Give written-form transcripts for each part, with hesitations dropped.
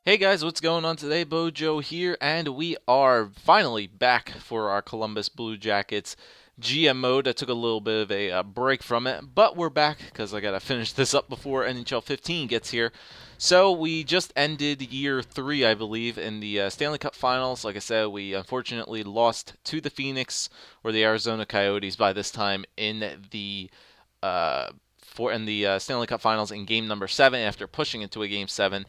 Hey guys, what's going on today? BOJoeKO here, and we are finally back for our Columbus Blue Jackets GM mode. I took a little bit of a break from it, but we're back because I gotta finish this up before NHL 15 gets here. So we just ended year 3, I believe, in the Stanley Cup Finals. Like I said, we unfortunately lost to the Phoenix or the Arizona Coyotes by this time uh, in the Stanley Cup Finals in Game Number 7 after pushing into a Game 7.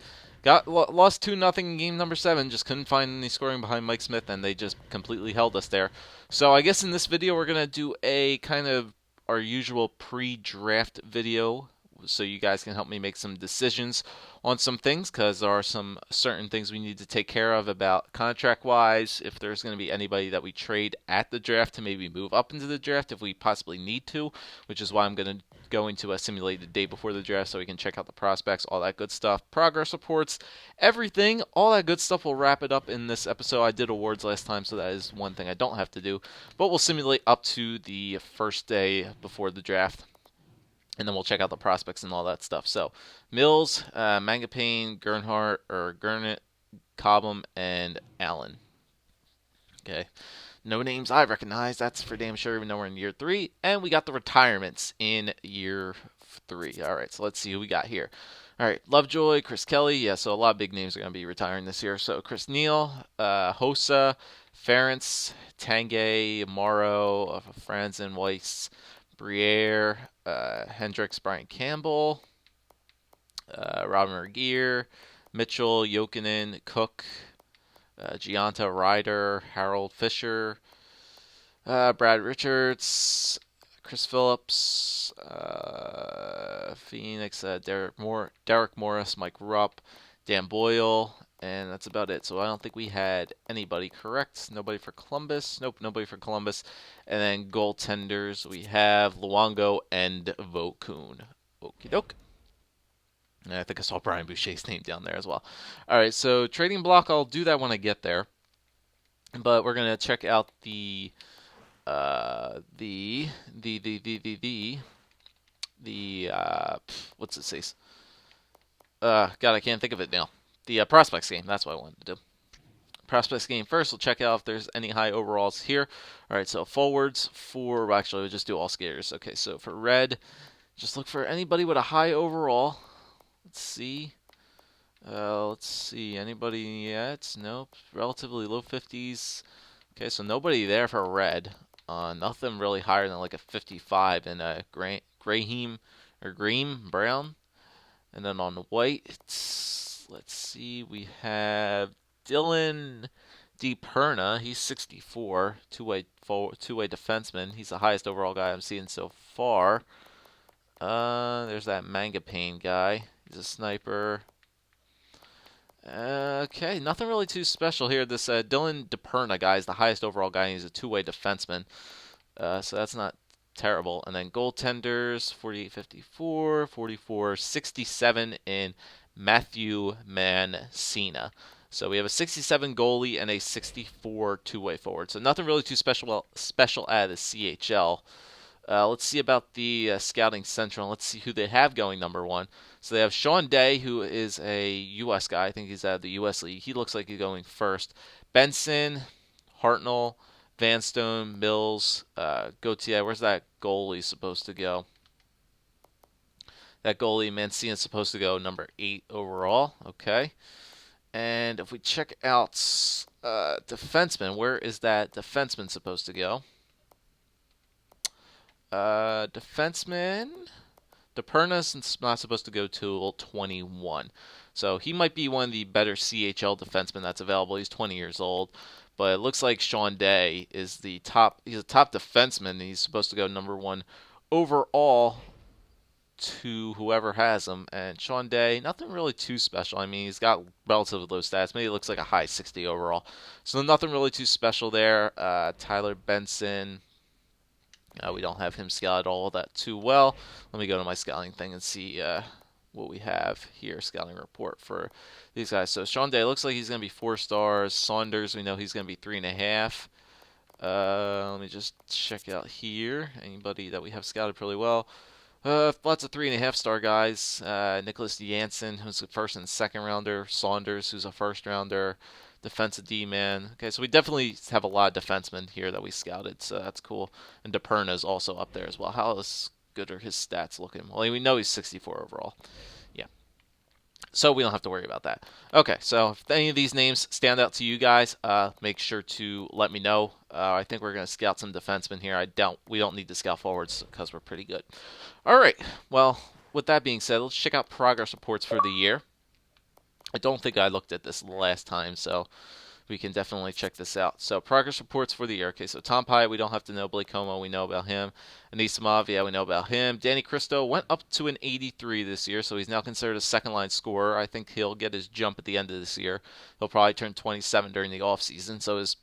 Lost 2-0 in game number 7, just couldn't find any scoring behind Mike Smith, and they just completely held us there. So I guess in this video we're going to do a kind of our usual pre-draft video so you guys can help me make some decisions on some things, because there are some certain things we need to take care of about contract wise, if there's going to be anybody that we trade at the draft to maybe move up into the draft if we possibly need to, which is why I'm going to go into a simulated day before the draft so we can check out the prospects, all that good stuff, progress reports, everything, all that good stuff. We'll wrap it up in this episode. I did awards last time, so that is one thing I don't have to do, but we'll simulate up to the first day before the draft, and then we'll check out the prospects and all that stuff. So Mills, Mangapane, Gurnett, Cobham, and Allen. Okay. No names I recognize, that's for damn sure, even though we're in year 3. And we got the retirements in year 3. All right, so let's see who we got here. All right, Lovejoy, Chris Kelly. Yeah, so a lot of big names are going to be retiring this year. So Chris Neal, Hossa, Ferentz, Tanguay, Morrow, Franzen, Weiss, Briere, Hendricks, Brian Campbell, Robin Regeer, Mitchell, Jokinen, Cook, Gianta Ryder, Harold Fisher, Brad Richards, Chris Phillips, Phoenix, Derek Morris, Mike Rupp, Dan Boyle, and that's about it. So I don't think we had anybody correct. Nobody for Columbus. Nope, nobody for Columbus. And then goaltenders, we have Luongo and Vokoun. Okie doke. And I think I saw Brian Boucher's name down there as well. All right, so trading block, I'll do that when I get there. But we're gonna check out the what's it say? God, I can't think of it now. The prospects game. That's what I wanted to do. Prospects game first. We'll check out if there's any high overalls here. All right, so forwards for actually we'll just do all skaters. Okay, so for red, just look for anybody with a high overall. Let's see. Let's see. Anybody yet? Nope. Relatively low 50s. Okay, so nobody there for red. Nothing really higher than like a 55 in a Graham or Green Brown. And then on the white, let's see. We have Dylan DiPerna. He's 64, two-way defenseman. He's the highest overall guy I'm seeing so far. There's that Mangapane guy. He's a sniper. Okay, nothing really too special here. This Dylan DiPerna guy is the highest overall guy. He's a two-way defenseman, so that's not terrible. And then goaltenders, 48-54, 44-67 in Matthew Mancina. So we have a 67 goalie and a 64 two-way forward. So nothing really too special out of the CHL. Let's see about the scouting central. Let's see who they have going number 1. So they have Sean Day, who is a U.S. guy. I think he's out of the U.S. League. He looks like he's going first. Benson, Hartnell, Vanstone, Mills, Gauthier. Where's that goalie supposed to go? That goalie, Mancini, is supposed to go number 8 overall. Okay. And if we check out defenseman, where is that defenseman supposed to go? Defenseman. DiPerna's not supposed to go till 21. So he might be one of the better CHL defensemen that's available. He's 20 years old. But it looks like Sean Day is the top. He's a top defenseman. He's supposed to go number 1 overall to whoever has him. And Sean Day, nothing really too special. I mean, he's got relatively low stats. Maybe it looks like a high 60 overall. So nothing really too special there. Tyler Benson. We don't have him scouted all that too well. Let me go to my scouting thing and see what we have here. Scouting report for these guys. So Sean Day looks like he's going to be 4 stars. Saunders, we know he's going to be 3.5. Let me just check out here. Anybody that we have scouted pretty well. Lots of 3.5-star guys. Nicholas Jansen, who's a first and second rounder. Saunders, who's a first rounder. Defensive D man. Okay, so we definitely have a lot of defensemen here that we scouted, so that's cool. And DePerna's also up there as well. How good are his stats looking? Well, we know he's 64 overall. Yeah, so we don't have to worry about that. Okay, so if any of these names stand out to you guys, make sure to let me know. I think we're going to scout some defensemen here. We don't need to scout forwards because we're pretty good. All right. Well, with that being said, let's check out progress reports for the year. I don't think I looked at this last time, so we can definitely check this out. So progress reports for the year. Okay, so Tom Pyatt, we don't have to know. Blake Como, we know about him. Anisimov, yeah, we know about him. Danny Cristo went up to an 83 this year, so he's now considered a second-line scorer. I think he'll get his jump at the end of this year. He'll probably turn 27 during the offseason, so his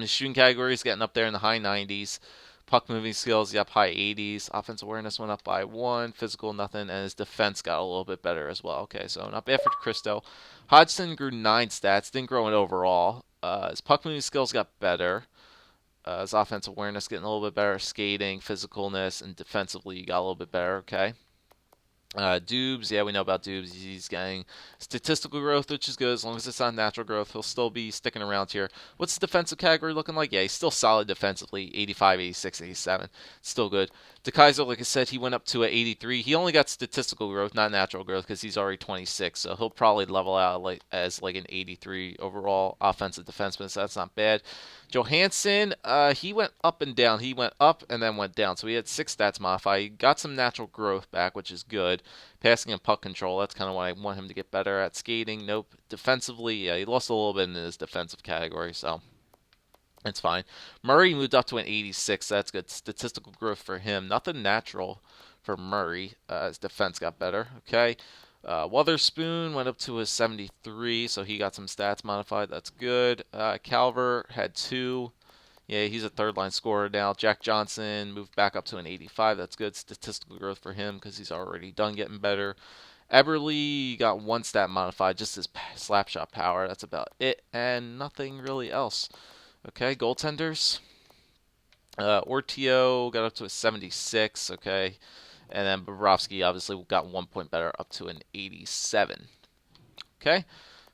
shooting category is getting up there in the high 90s. Puck moving skills, yep, high 80s. Offense awareness went up by 1. Physical, nothing. And his defense got a little bit better as well. Okay, so not bad for Cristo. Hodgson grew 9 stats, didn't grow in overall. His puck moving skills got better. His offense awareness getting a little bit better. Skating, physicalness, and defensively got a little bit better. Okay. Dubes, yeah, we know about Dubes. He's getting statistical growth, which is good. As long as it's not natural growth, he'll still be sticking around here. What's the defensive category looking like? Yeah, he's still solid defensively. 85, 86, 87. Still good. DeKaiser, like I said, he went up to an 83. He only got statistical growth, not natural growth, because he's already 26. So he'll probably level out as an 83 overall offensive defenseman. So that's not bad. Johansson, he went up and down. He went up and then went down. So he had 6 stats modified. He got some natural growth back, which is good. Passing and puck control, that's kind of why I want him to get better at skating. Nope. Defensively, yeah, he lost a little bit in his defensive category, so it's fine. Murray moved up to an 86. That's good. Statistical growth for him. Nothing natural for Murray. His defense got better. Okay. Witherspoon went up to a 73, so he got some stats modified. That's good. Calver had 2. Yeah, he's a third line scorer now. Jack Johnson moved back up to an 85. That's good statistical growth for him because he's already done getting better. Eberle got 1 stat modified, just his slap shot power. That's about it, and nothing really else. Okay, goaltenders. Ortio got up to a 76. Okay, and then Bobrovsky obviously got 1 point better, up to an 87. Okay,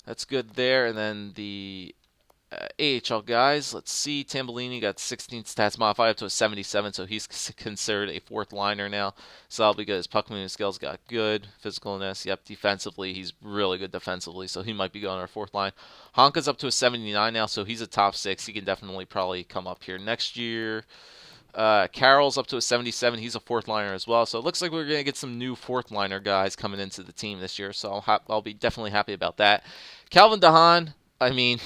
that's good there. And then the AHL guys, let's see. Tambellini got 16 stats modified up to a 77, so he's considered a 4th liner now. So that'll be good. His puck moving skills got good. Physicalness, yep. Defensively, he's really good defensively, so he might be going our 4th line. Honka's up to a 79 now, so he's a top 6. He can definitely probably come up here next year. Carroll's up to a 77. He's a 4th liner as well. So it looks like we're going to get some new 4th liner guys coming into the team this year. So I'll be definitely happy about that. Calvin DeHaan, I mean,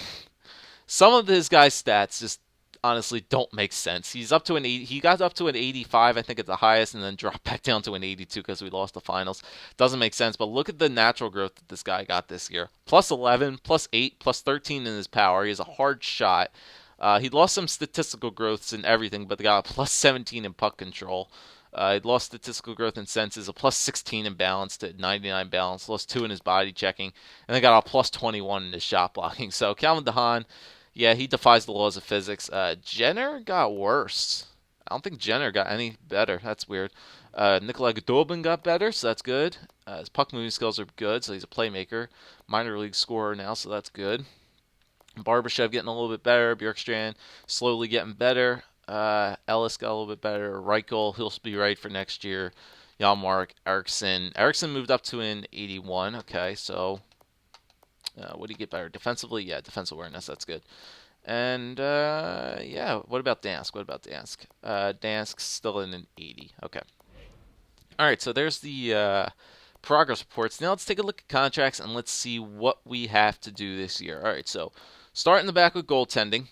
some of his guys' stats just honestly don't make sense. He's up to an 80. He got up to an 85, I think, at the highest, and then dropped back down to an 82 because we lost the finals. Doesn't make sense. But look at the natural growth that this guy got this year: plus 11, plus 8, plus 13 in his power. He has a hard shot. He lost some statistical growths and everything, but they got a plus 17 in puck control. He lost statistical growth in senses, a plus 16 in balance to 99 balance, lost 2 in his body checking, and they got a plus 21 in his shot blocking. So Calvin DeHaan, yeah, he defies the laws of physics. Jenner got worse. I don't think Jenner got any better. That's weird. Nikolai Godobin got better, so that's good. His puck moving skills are good, so he's a playmaker. Minor league scorer now, so that's good. Barbashev getting a little bit better. Bjorkstrand slowly getting better. Ellis got a little bit better. Reichel, he'll be right for next year. Yarmark, Eriksson. Eriksson moved up to an 81. Okay, so what do you get better? Defensively? Yeah, defense awareness. That's good. And, yeah, what about Dansk? Dansk's still in an 80. Okay. All right, so there's the progress reports. Now let's take a look at contracts and let's see what we have to do this year. All right, so start in the back with goaltending.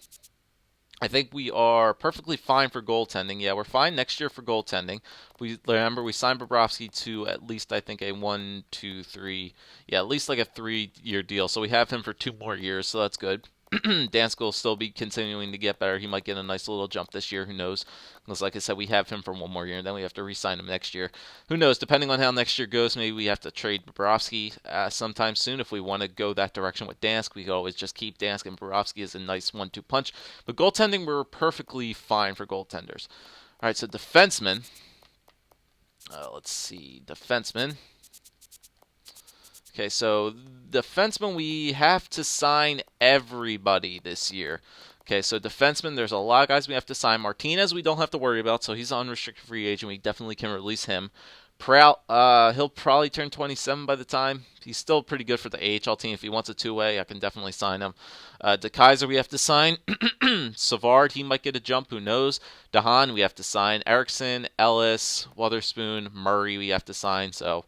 I think we are perfectly fine for goaltending. Yeah, we're fine next year for goaltending. We signed Bobrovsky to at least I think a 1, 2, 3, yeah, at least like a 3-year deal. So we have him for 2 more years, so that's good. Dansk will still be continuing to get better. He might get a nice little jump this year. Who knows? Because like I said, we have him for 1 more year, and then we have to re-sign him next year. Who knows? Depending on how next year goes, maybe we have to trade Bobrovsky sometime soon. If we want to go that direction with Dansk, we could always just keep Dansk and Bobrovsky as a nice 1-2 punch. But goaltending, we're perfectly fine for goaltenders. All right, so defensemen. Let's see, defenseman. Okay, so defenseman, we have to sign everybody this year. Okay, so defenseman, there's a lot of guys we have to sign. Martinez, we don't have to worry about, so he's an unrestricted free agent. We definitely can release him. Prout, he'll probably turn 27 by the time. He's still pretty good for the AHL team. If he wants a two-way, I can definitely sign him. DeKaiser, we have to sign. Savard, he might get a jump. Who knows? Dahan, we have to sign. Erickson, Ellis, Witherspoon, Murray, we have to sign. So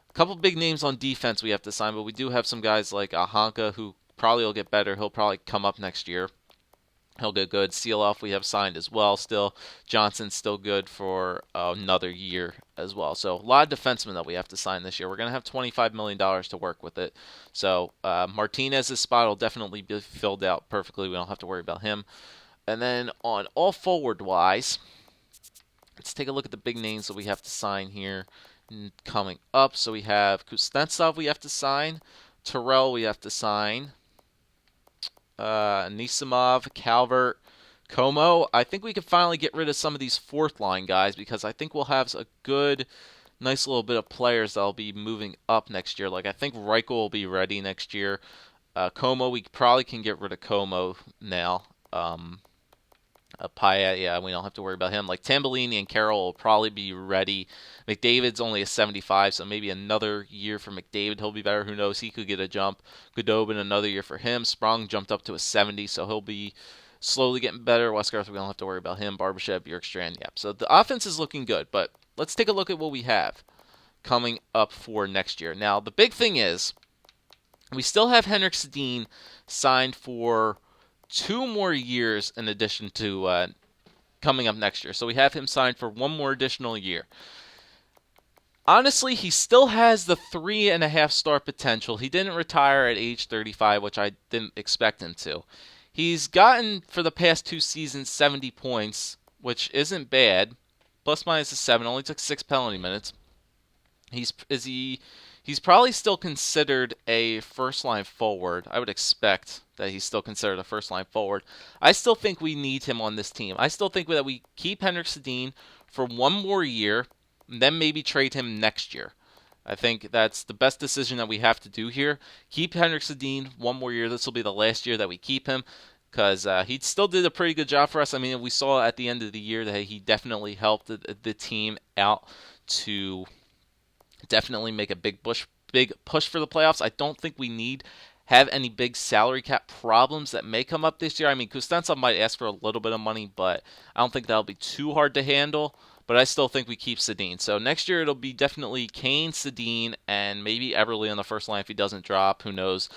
a couple big names on defense we have to sign, but we do have some guys like Ahanka who probably will get better. He'll probably come up next year. He'll get good. Seeloff we have signed as well still. Johnson's still good for another year as well. So a lot of defensemen that we have to sign this year. We're going to have $25 million to work with it. So Martinez's spot will definitely be filled out perfectly. We don't have to worry about him. And then on all forward-wise, let's take a look at the big names that we have to sign here coming up. So we have Kuznetsov we have to sign. Terrell we have to sign. Nisimov, Calvert, Como. I think we can finally get rid of some of these fourth line guys because I think we'll have a good, nice little bit of players that'll be moving up next year. Like I think Reichel will be ready next year. Como, we probably can get rid of Como now. Pyatt, yeah, we don't have to worry about him. Like Tambellini and Carroll will probably be ready. McDavid's only a 75, so maybe another year for McDavid. He'll be better. Who knows? He could get a jump. Godobin, another year for him. Sprong jumped up to a 70, so he'll be slowly getting better. Westgarth, we don't have to worry about him. Barbashev, Bjorkstrand, yep. So the offense is looking good, but let's take a look at what we have coming up for next year. Now, the big thing is we still have Henrik Sedin signed for 2 more years in addition to coming up next year. So we have him signed for 1 more additional year. Honestly, he still has the 3.5-star potential. He didn't retire at age 35, which I didn't expect him to. He's gotten, for the past 2 seasons, 70 points, which isn't bad. Plus minus a 7, only took 6 penalty minutes. He's probably still considered a first-line forward. I would expect that he's still considered a first-line forward. I still think we need him on this team. I still think that we keep Henrik Sedin for 1 more year, and then maybe trade him next year. I think that's the best decision that we have to do here. Keep Henrik Sedin 1 more year. This will be the last year that we keep him because he still did a pretty good job for us. I mean, we saw at the end of the year that he definitely helped the team out to definitely make a big push for the playoffs. I don't think we have any big salary cap problems that may come up this year. I mean, Kuznetsov might ask for a little bit of money, but I don't think that'll be too hard to handle. But I still think we keep Sedin. So next year it'll be definitely Kane, Sedin, and maybe Everly on the first line if he doesn't drop. Who knows?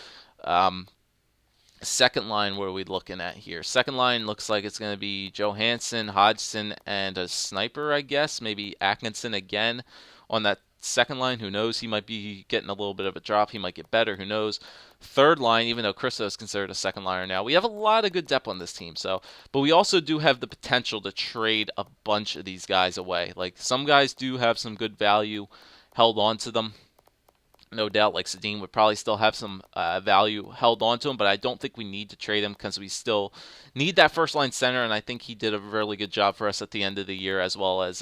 Second line, what are we looking at here? Second line looks like it's going to be Johansson, Hodgson, and a sniper, I guess. Maybe Atkinson again on that second line. Who knows? He might be getting a little bit of a drop. He might get better. Who knows? Third line, even though Christo is considered a second liner now, we have a lot of good depth on this team. So, but we also do have the potential to trade a bunch of these guys away. Like some guys do have some good value held on to them. No doubt, like Sedin would probably still have some value held onto him, but I don't think we need to trade him because we still need that first line center, and I think he did a really good job for us at the end of the year as well as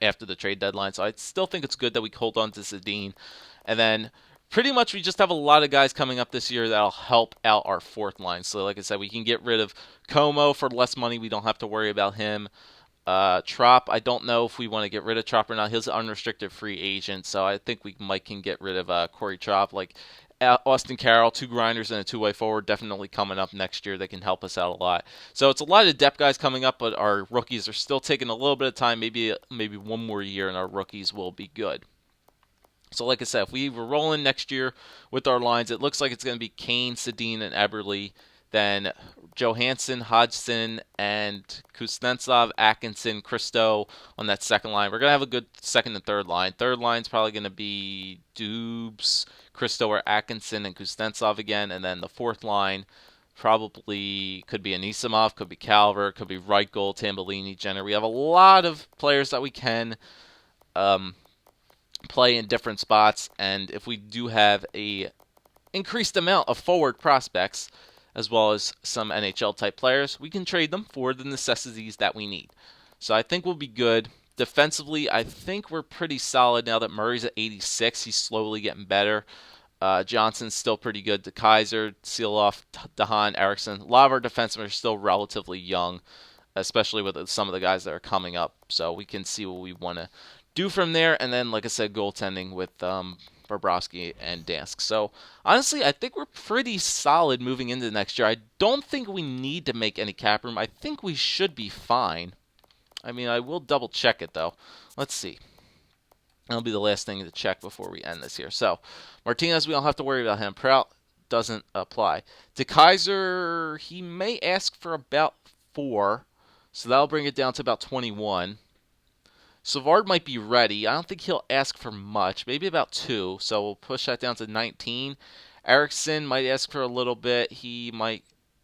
after the trade deadline. So I still think it's good that we hold on to Sedin. And then pretty much we just have a lot of guys coming up this year that'll help out our fourth line. So like I said, we can get rid of Como for less money. We don't have to worry about him. Trop, I don't know if we want to get rid of Trop or not. He's an unrestricted free agent, so I think we might can get rid of Corey Trop. Like Austin Carroll, 2 grinders and a 2-way forward, definitely coming up next year. They can help us out a lot. So it's a lot of depth guys coming up, but our rookies are still taking a little bit of time. Maybe 1 more year, and our rookies will be good. So like I said, if we were rolling next year with our lines, it looks like it's going to be Kane, Sedin, and Eberle. Then Johansson, Hodgson, and Kuznetsov, Atkinson, Christo on that second line. We're going to have a good second and third line. Third line's probably going to be Dubes, Christo, or Atkinson, and Kuznetsov again. And then the fourth line probably could be Anisimov, could be Calvert, could be Reichel, Tambellini, Jenner. We have a lot of players that we can play in different spots. And if we do have a increased amount of forward prospects, as well as some NHL type players, we can trade them for the necessities that we need. So I think we'll be good. Defensively, I think we're pretty solid now that Murray's at 86. He's slowly getting better. Johnson's still pretty good. De Kaiser, Seeloff, Dahan, Erickson. A lot of our defensemen are still relatively young, especially with some of the guys that are coming up. So we can see what we want to do from there. And then, like I said, goaltending with Bobrovsky and Dansk. So honestly, I think we're pretty solid moving into next year. I don't think we need to make any cap room. I think we should be fine. I mean, I will double check it though. Let's see. That'll be the last thing to check before we end this here. So Martinez, we don't have to worry about him. Prout doesn't apply. De Kaiser, he may ask for about 4, so that'll bring it down to about 21. Savard might be ready. I don't think he'll ask for much, maybe about 2, so we'll push that down to 19. Erickson might ask for a little bit. He might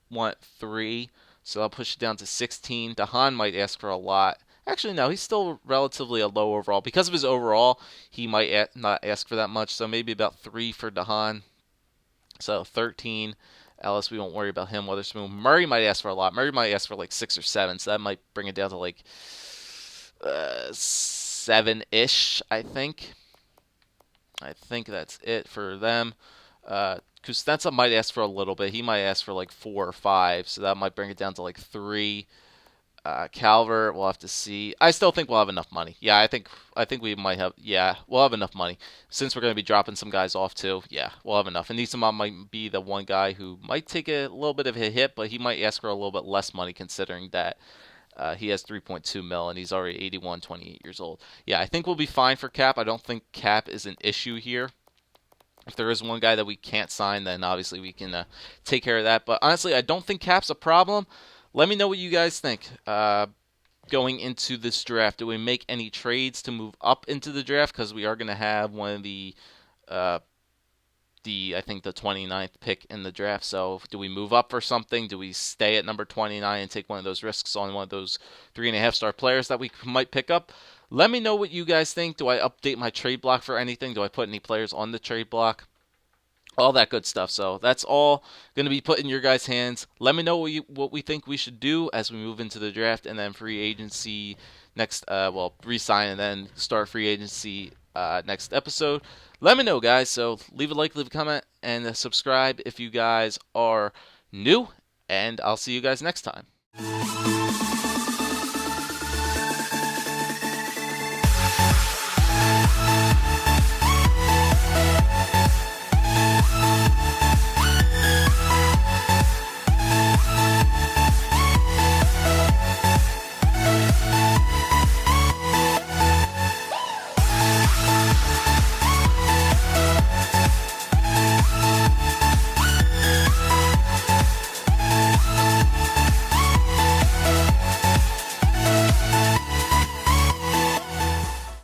want 3, so I'll push it down to 16. Dahan might ask for a lot. Actually, no, he's still relatively a low overall. Because of his overall, he might not ask for that much, so maybe about 3 for Dahan. So 13. Ellis, we won't worry about him. Weatherspoon. Murray might ask for a lot. Murray might ask for like 6 or 7, so that might bring it down to like 7-ish, I think. I think that's it for them. Kuznetsov might ask for a little bit. He might ask for like 4 or 5, so that might bring it down to like 3. Calvert, we'll have to see. I still think we'll have enough money. Yeah, I think we might have. Yeah, we'll have enough money since we're going to be dropping some guys off too. Yeah, we'll have enough. And Nisama might be the one guy who might take a little bit of a hit, but he might ask for a little bit less money considering that he has 3.2 mil and he's already 81, 28 years old. Yeah, I think we'll be fine for cap. I don't think cap is an issue here. If there is one guy that we can't sign, then obviously we can take care of that. But honestly, I don't think cap's a problem. Let me know what you guys think going into this draft. Do we make any trades to move up into the draft? Because we are going to have one of uh, I think the 29th pick in the draft. So do we move up for something? Do we stay at number 29 and take one of those risks on one of those 3.5-star players that we might pick up? Let me know what you guys think. Do I update my trade block for anything? Do I put any players on the trade block? All that good stuff. So that's all going to be put in your guys' hands. Let me know what we think we should do as we move into the draft and then free agency next. Re-sign and then start free agency next episode. Let me know, guys. So leave a like, leave a comment, and subscribe if you guys are new. And I'll see you guys next time.